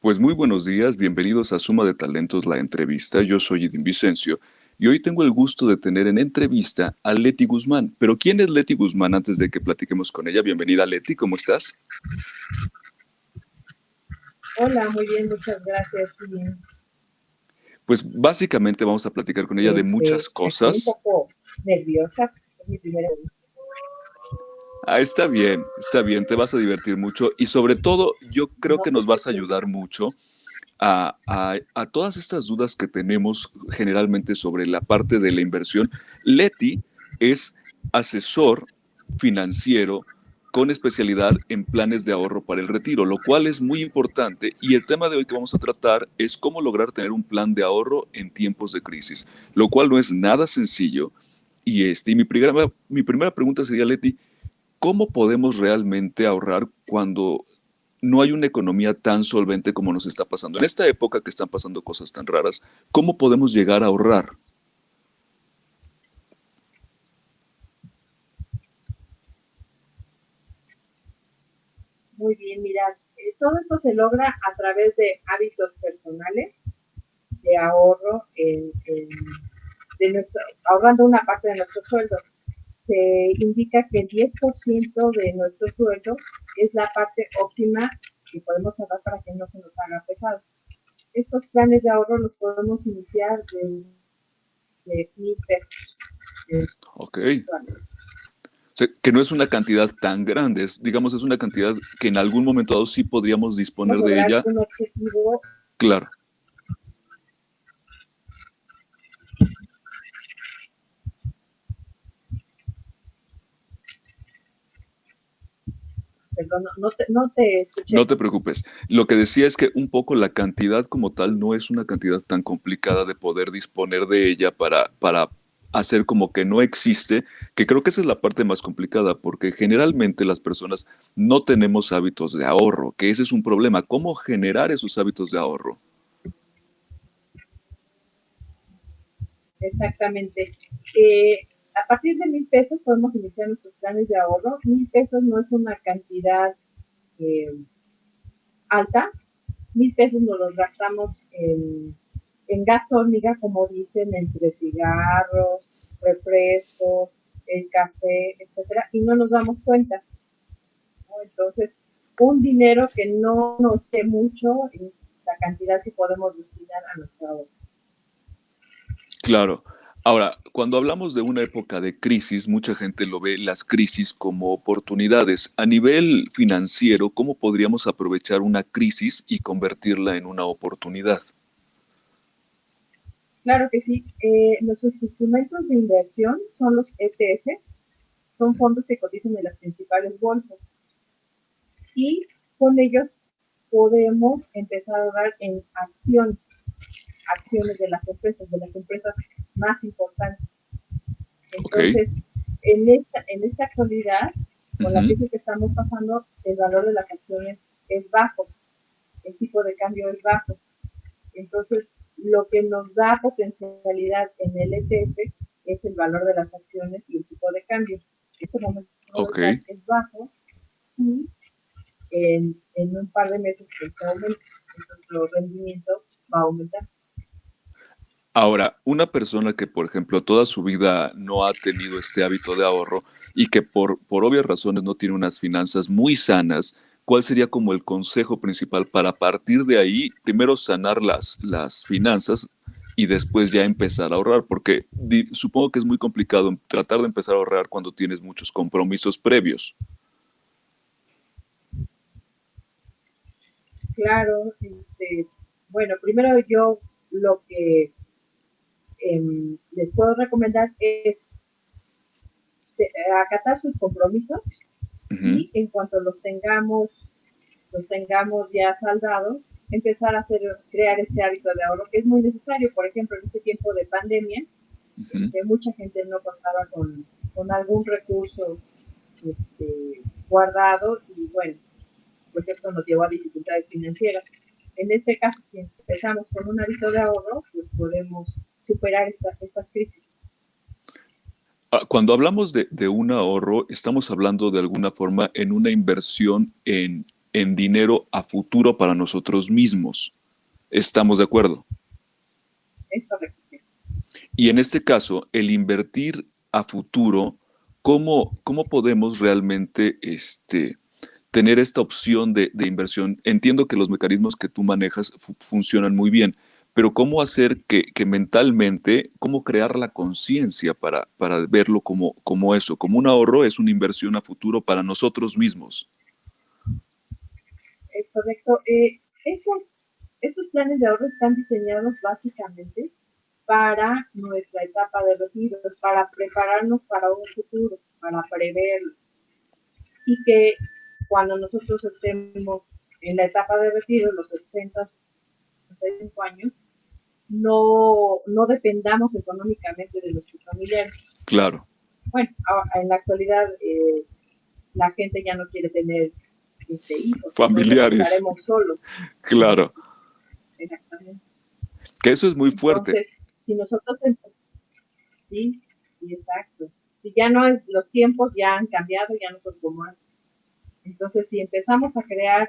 Pues muy buenos días, bienvenidos a Suma de Talentos, la entrevista. Yo soy Edin Vicencio y hoy tengo el gusto de tener en entrevista a Leti Guzmán. Pero ¿quién es Leti Guzmán antes de que platiquemos con ella? Bienvenida Leti, ¿cómo estás? Hola, muy bien, muchas gracias. Sí, bien. Pues básicamente vamos a platicar con ella de muchas Aquí un cosas. poco nerviosa, es mi primera vez. Ah, está bien, te vas a divertir mucho y sobre todo yo creo No que te nos vas a preocupes. ayudar mucho a todas estas dudas que tenemos generalmente sobre la parte de la inversión. Leti es asesor financiero con especialidad en planes de ahorro para el retiro, lo cual es muy importante. Y el tema de hoy que vamos a tratar es cómo lograr tener un plan de ahorro en tiempos de crisis, lo cual no es nada sencillo. Y mi primera pregunta sería, Leti, ¿cómo podemos realmente ahorrar cuando no hay una economía tan solvente como nos está pasando? En esta época que están pasando cosas tan raras, ¿cómo podemos llegar a ahorrar? Muy bien, mira, todo esto se logra a través de hábitos personales de ahorro, ahorrando una parte de nuestro sueldo. Se indica que el 10% de nuestro sueldo es la parte óptima que podemos ahorrar para que no se nos haga pesado. Estos planes de ahorro los podemos iniciar desde 1,000 pesos Ok. mensuales. O sea, que no es una cantidad tan grande, digamos, es una cantidad que en algún momento dado sí podríamos disponer Podemos de lograr ella, un objetivo, claro. perdón, no te No escuché. te preocupes. Lo que decía es que un poco la cantidad como tal no es una cantidad tan complicada de poder disponer de ella para hacer como que no existe, que creo que esa es la parte más complicada, porque generalmente las personas no tenemos hábitos de ahorro, que ese es un problema. ¿Cómo generar esos hábitos de ahorro? Exactamente. Eh, a partir de 1,000 pesos podemos iniciar nuestros planes de ahorro. 1,000 pesos no es una cantidad eh, alta. 1,000 pesos nos los gastamos en gasto hormiga, como dicen, entre cigarros, refrescos, el café, etcétera, y no nos damos cuenta, ¿no? Entonces, un dinero que no nos dé mucho es la cantidad que podemos destinar a nuestro ahorro. Claro. Ahora, cuando hablamos de una época de crisis, mucha gente lo ve las crisis como oportunidades. A nivel financiero, ¿cómo podríamos aprovechar una crisis y convertirla en una oportunidad? Claro que sí. Nuestros instrumentos de inversión son los ETF, son fondos que cotizan en las principales bolsas y con ellos podemos empezar a ahorrar en acciones de las empresas más importantes. Ok. Entonces, en esta actualidad, con la Ujú. crisis que estamos pasando, el valor de las acciones es bajo, el tipo de cambio es bajo. Entonces, lo que nos da potencialidad en el ETF es el valor de las acciones y el tipo de cambio. En este momento Ok. es bajo y en un par de meses se aumenta, entonces el rendimiento va a aumentar. Ahora, una persona que, por ejemplo, toda su vida no ha tenido este hábito de ahorro y que por obvias razones no tiene unas finanzas muy sanas, ¿cuál sería como el consejo principal para partir de ahí, primero sanar las finanzas y después ya empezar a ahorrar? Porque supongo que es muy complicado tratar de empezar a ahorrar cuando tienes muchos compromisos previos. Claro, bueno, primero yo lo que les puedo recomendar es acatar sus compromisos Ujú. y en cuanto los tengamos ya saldados, empezar a crear este hábito de ahorro que es muy necesario. Por ejemplo, en este tiempo de pandemia, Ujú. mucha gente no contaba con algún recurso guardado y bueno, pues esto nos llevó a dificultades financieras. En este caso, si empezamos con un hábito de ahorro, pues podemos superar estas crisis. Cuando hablamos de un ahorro, estamos hablando de alguna forma en una inversión en dinero a futuro para nosotros mismos. ¿Estamos de acuerdo? Es correcto, sí. Y en este caso, el invertir a futuro, ¿cómo podemos realmente tener esta opción de inversión? Entiendo que los mecanismos que tú manejas funcionan muy bien, pero ¿cómo hacer que mentalmente, cómo crear la conciencia para verlo como eso, como un ahorro, es una inversión a futuro para nosotros mismos? Es correcto. Estos planes de ahorro están diseñados básicamente para nuestra etapa de retiro, para prepararnos para un futuro, para preverlo. Y que cuando nosotros estemos en la etapa de retiro, los 60, 65 años, no dependamos económicamente de nuestros familiares. Claro. Bueno, en la actualidad la gente ya no quiere tener hijos, entonces Familiares. estaremos solos. Claro. Exactamente. Que eso es muy fuerte. Entonces, si nosotros, sí, sí, exacto. Si ya no es, los tiempos ya han cambiado, ya no son como antes. Entonces, si empezamos a crear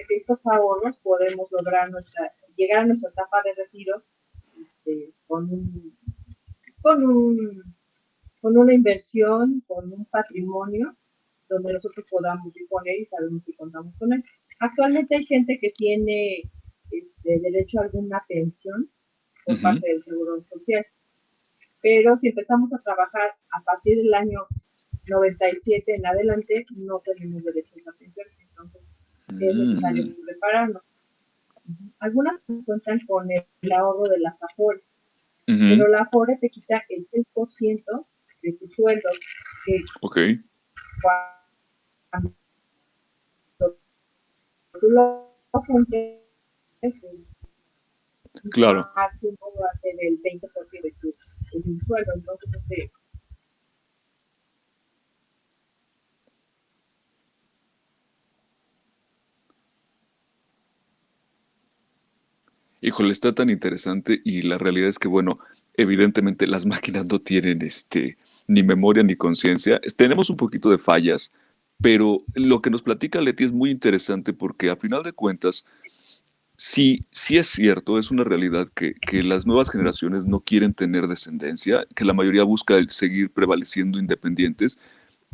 estos ahorros, podemos lograr llegar a nuestra etapa de retiro con, un, con una inversión, con un patrimonio donde nosotros podamos disponer y sabemos que contamos con él. Actualmente hay gente que tiene derecho a alguna pensión por parte del Seguro Social, pero si empezamos a trabajar a partir del año 97 en adelante, no tenemos derecho a esa pensión, entonces es necesario prepararnos. Algunas cuentan con el ahorro de las AFORES, pero la AFORE te quita el 6% de tu sueldo, que Ok. cuando tú lo juntes, el Claro. máximo va a ser el 20% de tu sueldo, entonces Híjole, está tan interesante y la realidad es que, bueno, evidentemente las máquinas no tienen ni memoria ni conciencia. Tenemos un poquito de fallas, pero lo que nos platica Leti es muy interesante porque a final de cuentas, sí es cierto, es una realidad que las nuevas generaciones no quieren tener descendencia, que la mayoría busca el seguir prevaleciendo independientes.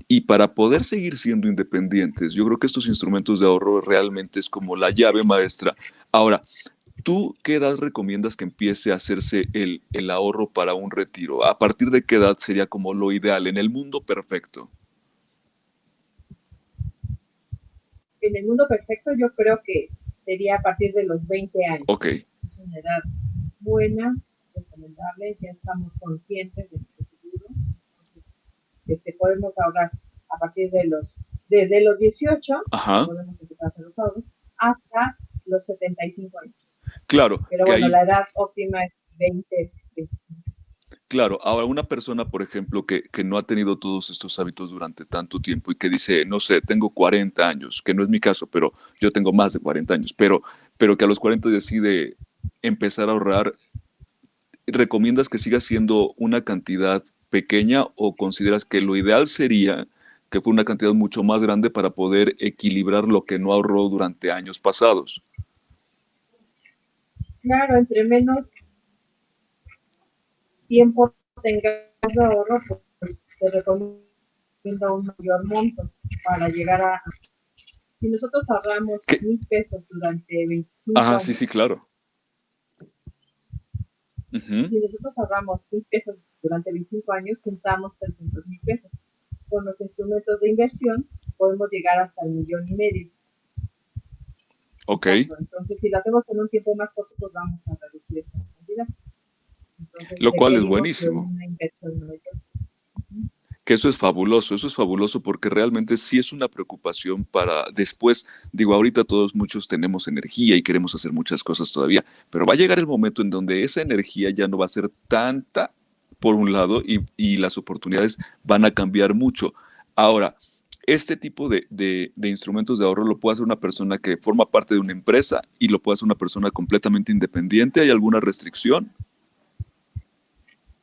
Y para poder seguir siendo independientes, yo creo que estos instrumentos de ahorro realmente es como la llave maestra. Ahora, ¿tú qué edad recomiendas que empiece a hacerse el ahorro para un retiro? ¿A partir de qué edad sería como lo ideal en el mundo perfecto? en el mundo perfecto yo creo que sería a partir de los 20 años. Ok. Es una edad buena, recomendable, ya estamos conscientes de nuestro futuro. Entonces, podemos ahorrar a partir desde los 18, Ajá. podemos empezar a hacer los ahorros, hasta los 75 años. Claro, Pero que bueno, ahí, la edad óptima es 20, 25. claro, ahora una persona, por ejemplo, que no ha tenido todos estos hábitos durante tanto tiempo y que dice, no sé, tengo 40 años, que no es mi caso, pero yo tengo más de 40 años, pero que a los 40 decide empezar a ahorrar, ¿recomiendas que siga siendo una cantidad pequeña o consideras que lo ideal sería que fuera una cantidad mucho más grande para poder equilibrar lo que no ahorró durante años pasados? Claro, entre menos tiempo tengas de ahorro, pues te recomiendo un mayor monto para llegar a... Si nosotros ahorramos ¿Qué? 1,000 pesos durante 25 Ajá, sí, años, sí, claro. Ujú. si nosotros ahorramos 1,000 pesos durante 25 años, juntamos 300,000 pesos. Con los instrumentos de inversión podemos llegar hasta el 1,5 millones. Ok, Exacto. Entonces, si lo hacemos en un tiempo más corto, pues vamos a reducir esta cantidad. Entonces, lo cual es requerimos de buenísimo. una inversión mayor. Que eso es fabuloso porque realmente sí es una preocupación para después, digo, ahorita todos muchos tenemos energía y queremos hacer muchas cosas todavía, pero va a llegar el momento en donde esa energía ya no va a ser tanta, por un lado, y las oportunidades van a cambiar mucho. Ahora, este tipo de instrumentos de ahorro lo puede hacer una persona que forma parte de una empresa y lo puede hacer una persona completamente independiente. ¿Hay alguna restricción?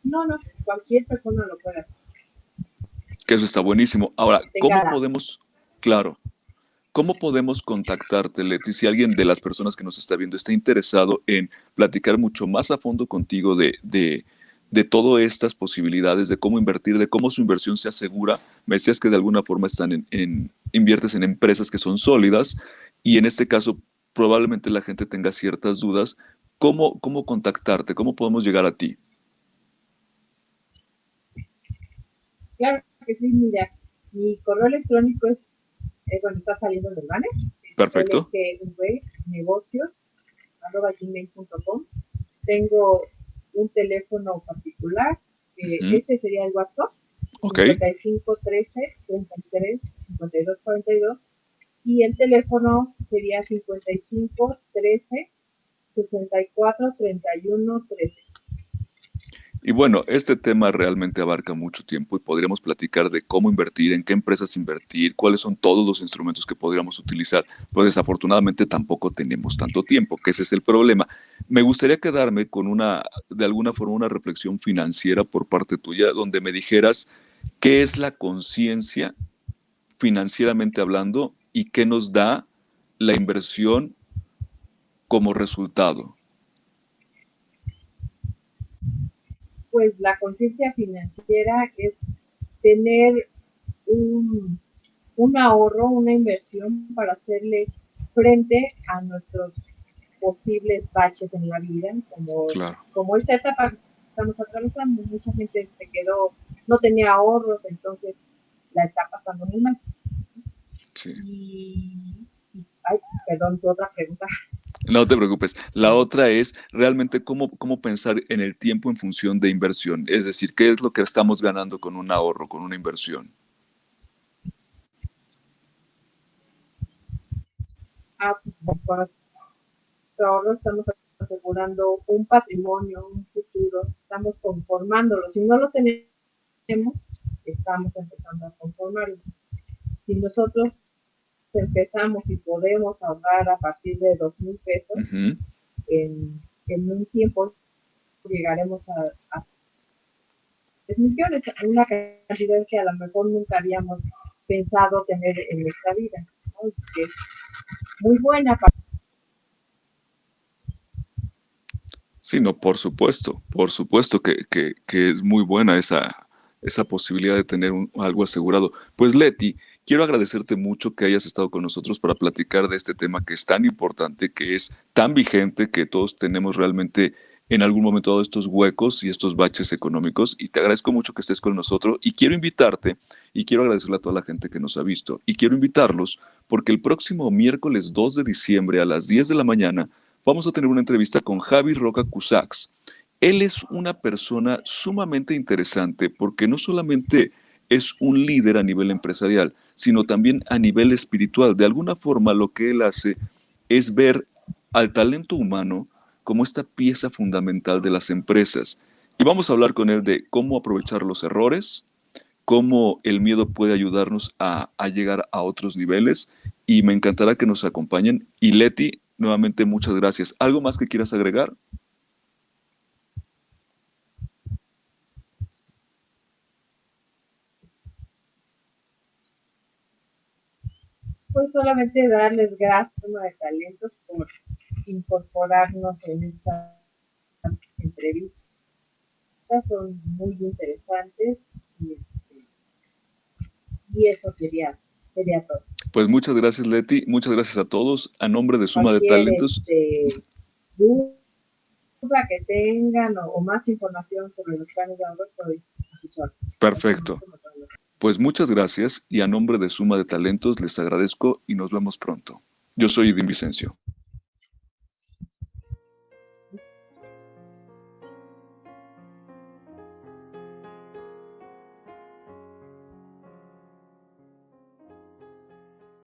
No, no, cualquier persona lo puede hacer. Que eso está buenísimo. Ahora, Que tenga la... claro, ¿Cómo podemos contactarte, Leti, si alguien de las personas que nos está viendo está interesado en platicar mucho más a fondo contigo de todas estas posibilidades, de cómo invertir, de cómo su inversión se asegura? Me decías que de alguna forma inviertes en empresas que son sólidas y en este caso probablemente la gente tenga ciertas dudas. ¿Cómo contactarte? ¿Cómo podemos llegar a ti? Claro que sí, mira, mi correo electrónico es donde está saliendo del banner, Perfecto. lgvnegocios@gmail.com. Tengo un teléfono particular, Ujú. este sería el WhatsApp, Ok. 55 13 33 52 42, y el teléfono sería 55 13 64 31 13. Y bueno, este tema realmente abarca mucho tiempo y podríamos platicar de cómo invertir, en qué empresas invertir, cuáles son todos los instrumentos que podríamos utilizar, pues desafortunadamente tampoco tenemos tanto tiempo, que ese es el problema. Me gustaría quedarme con de alguna forma, una reflexión financiera por parte tuya, donde me dijeras qué es la conciencia financieramente hablando y qué nos da la inversión como resultado. Pues la conciencia financiera es tener un, un ahorro, una inversión para hacerle frente a nuestros posibles baches en la vida, Claro, como esta etapa que estamos atravesando. Mucha gente se quedó, no tenía ahorros, entonces la está pasando muy mal. sí. Ay, perdón, su otra pregunta. No te preocupes. La otra es realmente cómo pensar en el tiempo en función de inversión. Es decir, qué es lo que estamos ganando con un ahorro, con una inversión. Pues, con nuestro ahorro estamos asegurando un patrimonio, un futuro, estamos conformándolo. Si no lo tenemos, estamos empezando a conformarlo. Si nosotros empezamos y podemos ahorrar a partir de 2,000 pesos, Ujú. en un tiempo llegaremos a 3 millones, una cantidad que a lo mejor nunca habíamos pensado tener en nuestra vida, ¿no? Que es muy buena para... Sí, no, por supuesto que es muy buena esa posibilidad de tener algo asegurado. Pues Leti, quiero agradecerte mucho que hayas estado con nosotros para platicar de este tema que es tan importante, que es tan vigente, que todos tenemos realmente en algún momento dado estos huecos y estos baches económicos. Y te agradezco mucho que estés con nosotros y quiero invitarte y quiero agradecerle a toda la gente que nos ha visto y quiero invitarlos porque el próximo miércoles 2 de diciembre a las 10 de la mañana vamos a tener una entrevista con Javi Roca Cusax. Él es una persona sumamente interesante porque no solamente es un líder a nivel empresarial, sino también a nivel espiritual. De alguna forma lo que él hace es ver al talento humano como esta pieza fundamental de las empresas. Y vamos a hablar con él de cómo aprovechar los errores, cómo el miedo puede ayudarnos a llegar a otros niveles y me encantará que nos acompañen. Y Leti, nuevamente muchas gracias. ¿Algo más que quieras agregar? Pues solamente darles gracias a de talentos por incorporarnos en estas entrevistas, son muy interesantes y eso sería todo. Pues muchas gracias, Leti. Muchas gracias a todos. A nombre de Suma de Cualquier Talentos, duda que tengan o más información sobre los planes de ahorro, estoy a sus órdenes. perfecto. Pues muchas gracias y a nombre de Suma de Talentos les agradezco y nos vemos pronto. Yo soy Edín Vicencio.